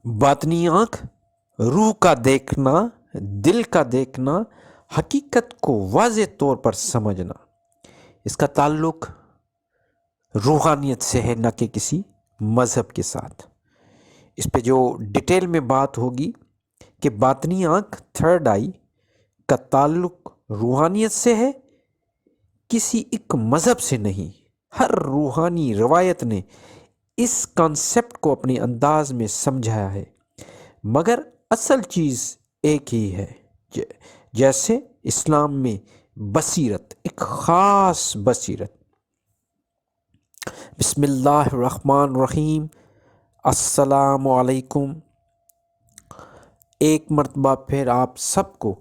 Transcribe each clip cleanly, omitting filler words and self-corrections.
باطنی آنکھ، روح کا دیکھنا، دل کا دیکھنا، حقیقت کو واضح طور پر سمجھنا۔ اس کا تعلق روحانیت سے ہے، نہ کہ کسی مذہب کے ساتھ۔ اس پہ جو ڈیٹیل میں بات ہوگی کہ باطنی آنکھ، تھرڈ آئی کا تعلق روحانیت سے ہے، کسی ایک مذہب سے نہیں۔ ہر روحانی روایت نے اس کانسیپٹ کو اپنے انداز میں سمجھایا ہے، مگر اصل چیز ایک ہی ہے۔ جیسے اسلام میں بصیرت، ایک خاص بصیرت۔ بسم اللہ الرحمن الرحیم۔ السلام علیکم۔ ایک مرتبہ پھر آپ سب کو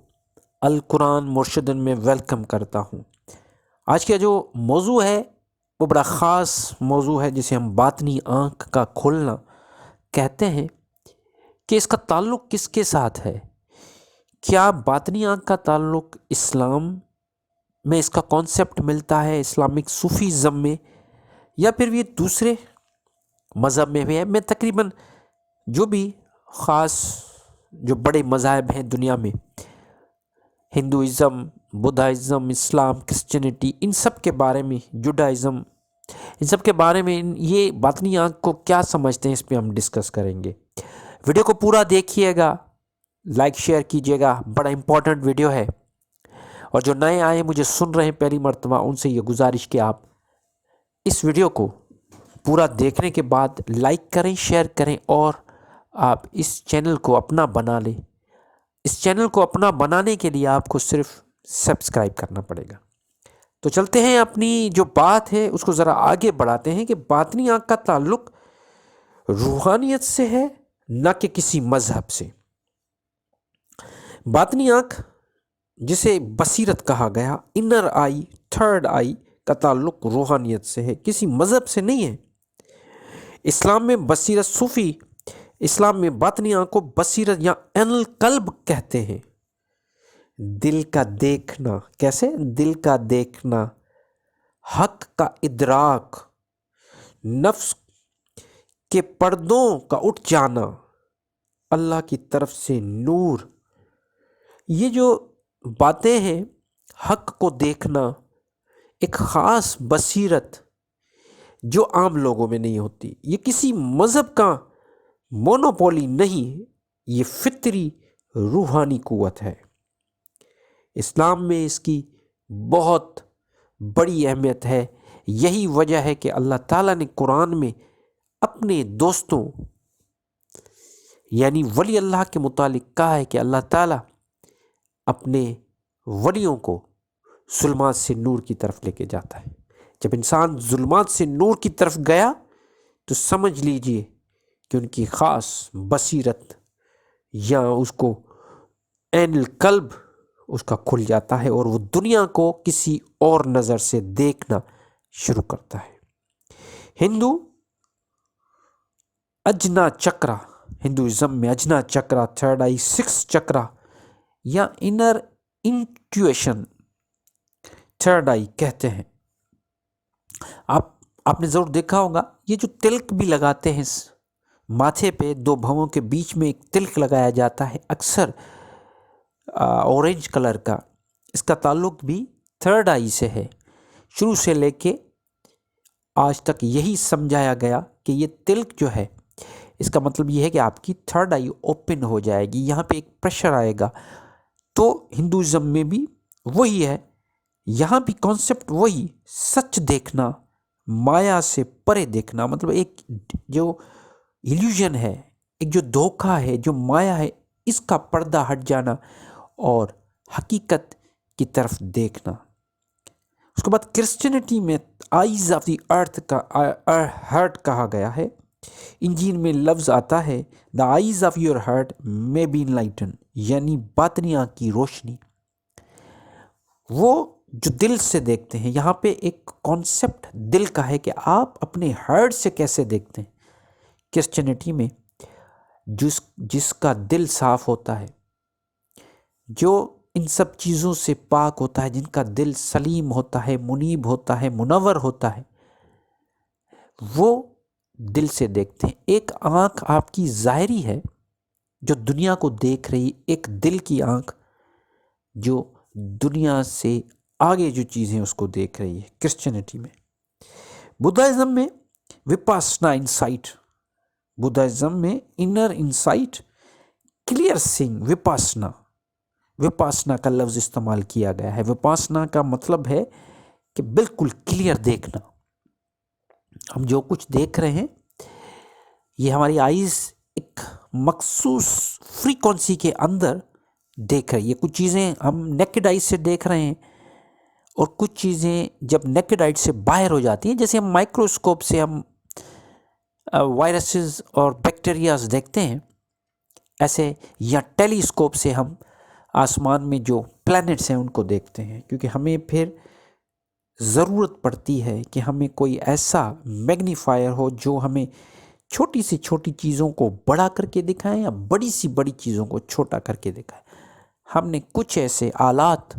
القرآن مرشدن میں ویلکم کرتا ہوں۔ آج کا جو موضوع ہے وہ بڑا خاص موضوع ہے، جسے ہم باطنی آنکھ کا کھلنا کہتے ہیں۔ کہ اس کا تعلق کس کے ساتھ ہے؟ کیا باطنی آنکھ کا تعلق اسلام میں اس کا کانسیپٹ ملتا ہے، اسلامک صوفیزم میں، یا پھر یہ دوسرے مذہب میں بھی ہے؟ میں تقریباً جو بھی خاص جو بڑے مذاہب ہیں دنیا میں، ہندوازم، بدھائزم، اسلام، کرسچینٹی، ان سب کے بارے میں، جوڈائزم، ان سب کے بارے میں یہ باطنی آنکھ کو کیا سمجھتے ہیں، اس پہ ہم ڈسکس کریں گے۔ ویڈیو کو پورا دیکھیے گا، لائک شیئر کیجیے گا، بڑا امپورٹنٹ ویڈیو ہے۔ اور جو نئے آئے مجھے سن رہے ہیں پہلی مرتبہ، ان سے یہ گزارش کہ آپ اس ویڈیو کو پورا دیکھنے کے بعد لائک کریں، شیئر کریں، اور آپ اس چینل کو اپنا بنا لیں۔ اس چینل کو اپنا بنانے کے لیے آپ کو صرف سبسکرائب کرنا پڑے گا۔ تو چلتے ہیں، اپنی جو بات ہے اس کو ذرا آگے بڑھاتے ہیں کہ باطنی آنکھ کا تعلق روحانیت سے ہے، نہ کہ کسی مذہب سے۔ باطنی آنکھ جسے بصیرت کہا گیا، انر آئی، تھرڈ آئی کا تعلق روحانیت سے ہے، کسی مذہب سے نہیں ہے۔ اسلام میں بصیرت، صوفی اسلام میں باطنی آنکھ کو بصیرت یا عین القلب کہتے ہیں۔ دل کا دیکھنا، کیسے؟ دل کا دیکھنا، حق کا ادراک، نفس کے پردوں کا اٹھ جانا، اللہ کی طرف سے نور۔ یہ جو باتیں ہیں، حق کو دیکھنا، ایک خاص بصیرت جو عام لوگوں میں نہیں ہوتی۔ یہ کسی مذہب کا مونوپولی نہیں، یہ فطری روحانی قوت ہے۔ اسلام میں اس کی بہت بڑی اہمیت ہے۔ یہی وجہ ہے کہ اللہ تعالیٰ نے قرآن میں اپنے دوستوں یعنی ولی اللہ کے متعلق کہا ہے کہ اللہ تعالیٰ اپنے ولیوں کو ظلمات سے نور کی طرف لے کے جاتا ہے۔ جب انسان ظلمات سے نور کی طرف گیا تو سمجھ لیجئے کہ ان کی خاص بصیرت یا اس کو عین القلب اس کا کھل جاتا ہے، اور وہ دنیا کو کسی اور نظر سے دیکھنا شروع کرتا ہے۔ ہندوازم میں اجنا چکرا، تھرڈ آئی، سکس چکرا یا انر انٹیویشن، تھرڈ آئی کہتے ہیں۔ آپ نے ضرور دیکھا ہوگا، یہ جو تلک بھی لگاتے ہیں ماتھے پہ، دو بھووں کے بیچ میں ایک تلک لگایا جاتا ہے، اکثر اورنج کلر کا، اس کا تعلق بھی تھرڈ آئی سے ہے۔ شروع سے لے کے آج تک یہی سمجھایا گیا کہ یہ تلک جو ہے، اس کا مطلب یہ ہے کہ آپ کی تھرڈ آئی اوپن ہو جائے گی، یہاں پہ ایک پریشر آئے گا۔ تو ہندوازم میں بھی وہی ہے، یہاں بھی کانسیپٹ وہی، سچ دیکھنا، مایا سے پرے دیکھنا، مطلب ایک جو ایلیوژن ہے، ایک جو دھوکہ ہے، جو مایا ہے، اس کا پردہ ہٹ جانا اور حقیقت کی طرف دیکھنا۔ اس کے بعد کرسچینٹی میں آئیز آف دی ہارٹ کہا گیا ہے۔ انجیل میں لفظ آتا ہے the eyes of your heart may be enlightened, یعنی باطنی آنکھ کی روشنی، وہ جو دل سے دیکھتے ہیں۔ یہاں پہ ایک کانسیپٹ دل کا ہے کہ آپ اپنے ہارٹ سے کیسے دیکھتے ہیں۔ کرسچینٹی میں جس کا دل صاف ہوتا ہے، جو ان سب چیزوں سے پاک ہوتا ہے، جن کا دل سلیم ہوتا ہے، منیب ہوتا ہے، منور ہوتا ہے، وہ دل سے دیکھتے ہیں۔ ایک آنکھ آپ کی ظاہری ہے جو دنیا کو دیکھ رہی، ایک دل کی آنکھ جو دنیا سے آگے جو چیزیں اس کو دیکھ رہی ہے کرسچینٹی میں۔ بدھازم میں وپاسنا انسائٹ، بدھازم میں انر انسائٹ، کلیئر سینگ، وپاسنا کا لفظ استعمال کیا گیا ہے۔ وپاسنا کا مطلب ہے کہ بالکل کلیئر دیکھنا۔ ہم جو کچھ دیکھ رہے ہیں یہ ہماری آئیز ایک مخصوص فریکوینسی کے اندر دیکھ رہی ہے۔ کچھ چیزیں ہم نیکڈ آئیز سے دیکھ رہے ہیں اور کچھ چیزیں جب نیکڈ آئیز سے باہر ہو جاتی ہیں، جیسے ہم مائکروسکوپ سے ہم وائرسز اور بیکٹیریاز دیکھتے ہیں، ایسے یا ٹیلی اسکوپ سے ہم آسمان میں جو پلانٹس ہیں ان کو دیکھتے ہیں، کیونکہ ہمیں پھر ضرورت پڑتی ہے کہ ہمیں کوئی ایسا میگنیفائر ہو جو ہمیں چھوٹی سی چھوٹی چیزوں کو بڑا کر کے دکھائیں یا بڑی سی بڑی چیزوں کو چھوٹا کر کے دکھائیں۔ ہم نے کچھ ایسے آلات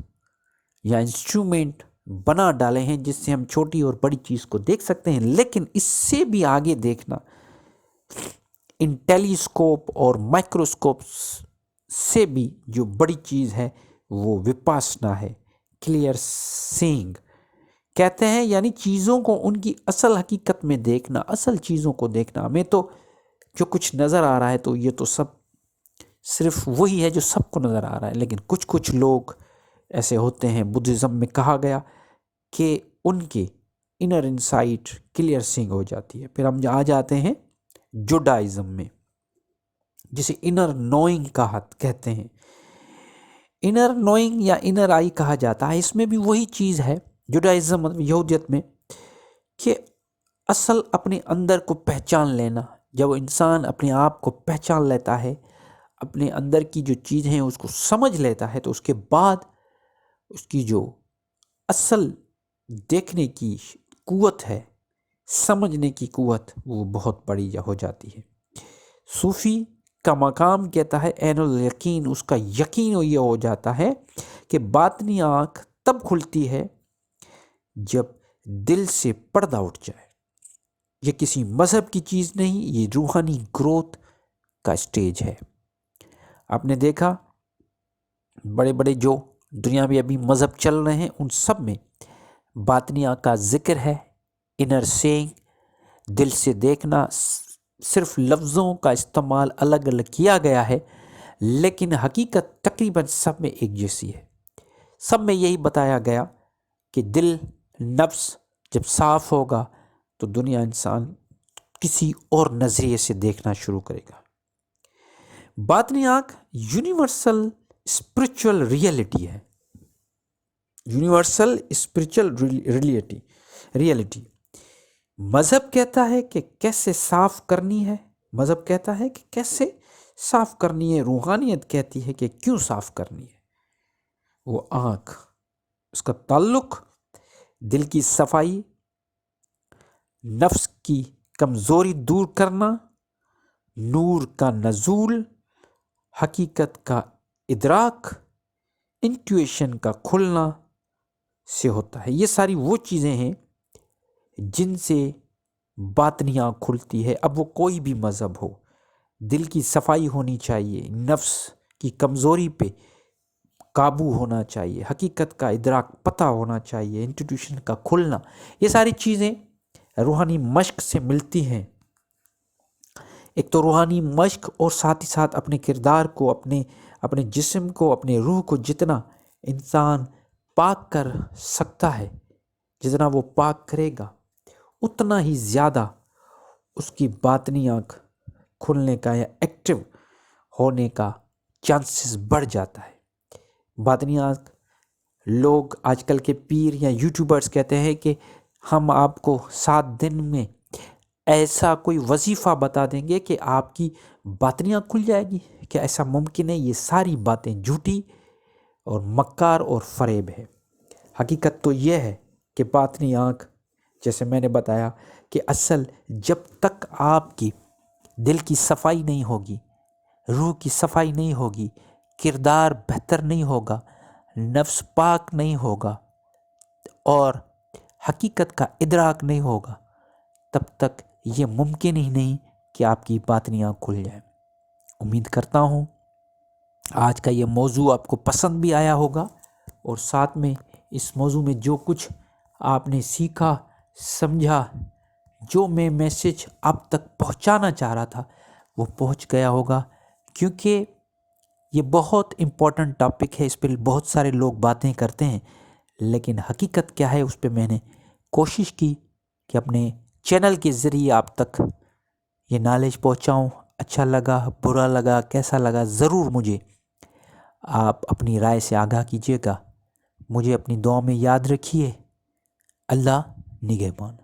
یا انسٹرومنٹ بنا ڈالے ہیں جس سے ہم چھوٹی اور بڑی چیز کو دیکھ سکتے ہیں، لیکن اس سے بھی آگے دیکھنا ان ٹیلیسکوپ اور مائکروسکوپ سے بھی جو بڑی چیز ہے وہ وپاسنا ہے، کلیئر سینگ کہتے ہیں، یعنی چیزوں کو ان کی اصل حقیقت میں دیکھنا، اصل چیزوں کو دیکھنا۔ ہمیں تو جو کچھ نظر آ رہا ہے تو یہ تو سب صرف وہی ہے جو سب کو نظر آ رہا ہے، لیکن کچھ لوگ ایسے ہوتے ہیں، بدھزم میں کہا گیا کہ ان کے انر انسائٹ کلیئر سینگ ہو جاتی ہے۔ پھر ہم آ جاتے ہیں جوڈائزم میں، جسے انر نوئنگ کہتے ہیں، انر نوئنگ یا انر آئی کہا جاتا ہے۔ اس میں بھی وہی چیز ہے، جوڈائزم یہودیت میں، کہ اصل اپنے اندر کو پہچان لینا۔ جب انسان اپنے آپ کو پہچان لیتا ہے، اپنے اندر کی جو چیزیں ہیں اس کو سمجھ لیتا ہے، تو اس کے بعد اس کی جو اصل دیکھنے کی قوت ہے، سمجھنے کی قوت، وہ بہت بڑی ہو جاتی ہے۔ صوفی کا مقام کہتا ہے عین الیقین، اس کا یقین یہ ہو جاتا ہے کہ باطنی آنکھ تب کھلتی ہے جب دل سے پردہ اٹھ جائے۔ یہ کسی مذہب کی چیز نہیں، یہ روحانی گروتھ کا سٹیج ہے۔ آپ نے دیکھا بڑے بڑے جو دنیا میں ابھی مذہب چل رہے ہیں ان سب میں باطنی آنکھ کا ذکر ہے، انر سینگ، دل سے دیکھنا۔ صرف لفظوں کا استعمال الگ الگ کیا گیا ہے، لیکن حقیقت تقریباً سب میں ایک جیسی ہے۔ سب میں یہی بتایا گیا کہ دل، نفس جب صاف ہوگا تو دنیا انسان کسی اور نظریے سے دیکھنا شروع کرے گا۔ باطنی آنکھ یونیورسل اسپرچول ریئلٹی ہے، یونیورسل اسپرچول ریئلٹی۔ مذہب کہتا ہے کہ کیسے صاف کرنی ہے، مذہب کہتا ہے کہ کیسے صاف کرنی ہے، روحانیت کہتی ہے کہ کیوں صاف کرنی ہے۔ وہ آنکھ، اس کا تعلق دل کی صفائی، نفس کی کمزوری دور کرنا، نور کا نزول، حقیقت کا ادراک، انٹیویشن کا کھلنا سے ہوتا ہے۔ یہ ساری وہ چیزیں ہیں جن سے باطنی آنکھ کھلتی ہے۔ اب وہ کوئی بھی مذہب ہو، دل کی صفائی ہونی چاہیے، نفس کی کمزوری پہ قابو ہونا چاہیے، حقیقت کا ادراک پتہ ہونا چاہیے، انٹیویشن کا کھلنا۔ یہ ساری چیزیں روحانی مشق سے ملتی ہیں۔ ایک تو روحانی مشق، اور ساتھ ہی ساتھ اپنے کردار کو، اپنے جسم کو، اپنے روح کو جتنا انسان پاک کر سکتا ہے، جتنا وہ پاک کرے گا اتنا ہی زیادہ اس کی باطنی آنکھ کھلنے کا یا ایکٹیو ہونے کا چانسز بڑھ جاتا ہے۔ باطنی آنکھ، لوگ آج کل کے پیر یا یوٹیوبرز کہتے ہیں کہ ہم آپ کو 7 دن میں ایسا کوئی وظیفہ بتا دیں گے کہ آپ کی باطنی آنکھ کھل جائے گی۔ کیا ایسا ممکن ہے؟ یہ ساری باتیں جھوٹی اور مکار اور فریب ہے۔ حقیقت تو یہ ہے کہ باطنی آنکھ، جیسے میں نے بتایا کہ اصل جب تک آپ کی دل کی صفائی نہیں ہوگی، روح کی صفائی نہیں ہوگی، کردار بہتر نہیں ہوگا، نفس پاک نہیں ہوگا اور حقیقت کا ادراک نہیں ہوگا، تب تک یہ ممکن ہی نہیں کہ آپ کی باطنی آنکھ کھل جائے۔ امید کرتا ہوں آج کا یہ موضوع آپ کو پسند بھی آیا ہوگا، اور ساتھ میں اس موضوع میں جو کچھ آپ نے سیکھا سمجھا، جو میں میسج آپ تک پہنچانا چاہ رہا تھا وہ پہنچ گیا ہوگا، کیونکہ یہ بہت امپورٹنٹ ٹاپک ہے، اس پہ بہت سارے لوگ باتیں کرتے ہیں، لیکن حقیقت کیا ہے اس پہ میں نے کوشش کی کہ اپنے چینل کے ذریعے آپ تک یہ نالج پہنچاؤں۔ اچھا لگا، برا لگا، کیسا لگا، ضرور مجھے آپ اپنی رائے سے آگاہ کیجیے گا۔ مجھے اپنی دعا میں یاد رکھیے۔ اللہ نگہبان۔